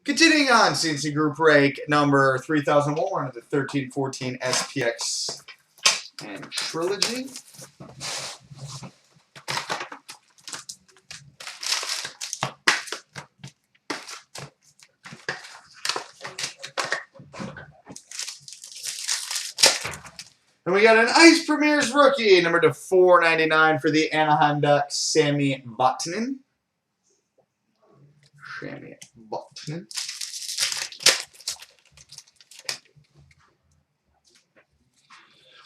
Continuing on, CNC Group Break number 3001 of the 1314 SPX and Trilogy. And we got an Ice Premier's rookie, number to 499 for the Anaheim Ducks, Sami Vatanen.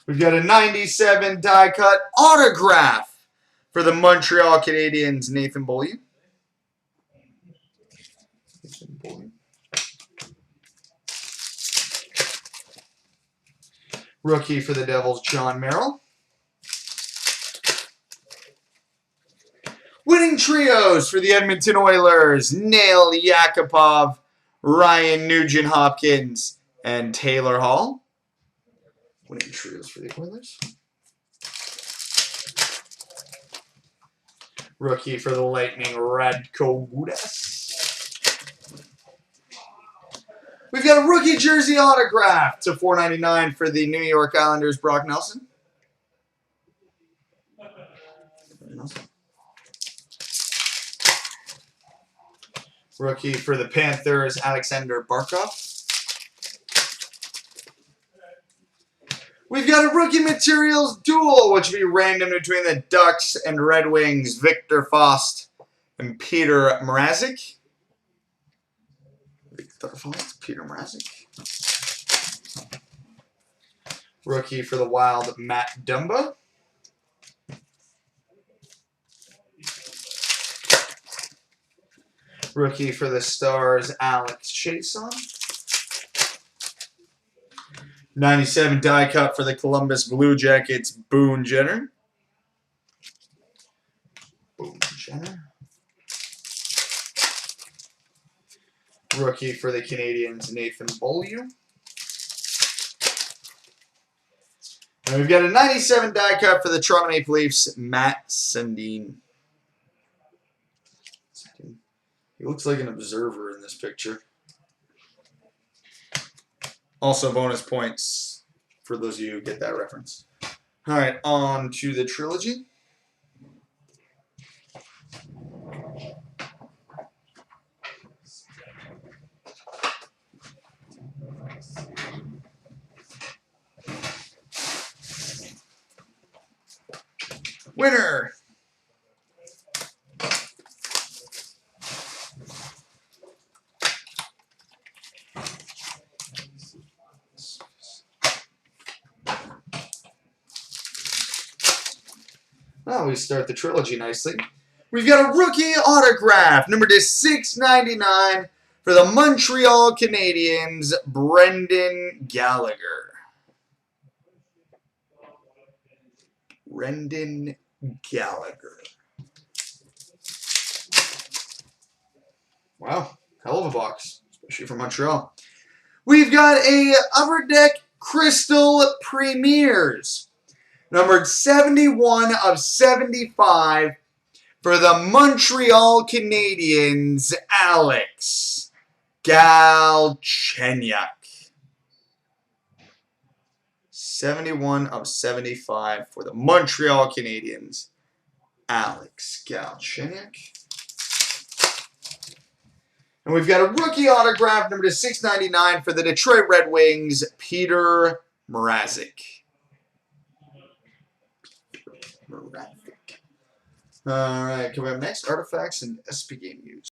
We've got a 97 die cut autograph for the Montreal Canadiens, Nathan Beaulieu. Rookie for the Devils, John Merrill. Winning trios for the Edmonton Oilers, Nail Yakupov, Ryan Nugent-Hopkins, and Taylor Hall. Winning trios for the Oilers. Rookie for the Lightning, Radko Gudas. We've got a rookie jersey autograph to 499 for the New York Islanders, Brock Nelson. Rookie for the Panthers, Alexander Barkov. We've got a rookie materials duel, which will be random between the Ducks and Red Wings, Victor Fost and Peter Mrazek. Peter Mrazek. Rookie for the Wild, Matt Dumba. Rookie for the Stars, Alex Chason. 97 die cut for the Columbus Blue Jackets, Boone Jenner. Rookie for the Canadiens, Nathan Beaulieu. And we've got a 97 die cut for the Toronto Maple Leafs, Matt Sundin. He looks like an observer in this picture. Also bonus points for those of you who get that reference. All right, on to the Trilogy. Winner! Well, we start the Trilogy nicely. We've got a rookie autograph, number to 699 for the Montreal Canadiens, Brendan Gallagher. Brendan Gallagher. Wow, hell of a box, especially for Montreal. We've got a Upper Deck Crystal Premiers, numbered 71 of 75 for the Montreal Canadiens, Alex Galchenyuk. 71 of 75 for the Montreal Canadiens, Alex Galchenyuk. And we've got a rookie autograph, number to 699 for the Detroit Red Wings, Peter Mrazek. All right, coming up next, Artifacts and SP Game News.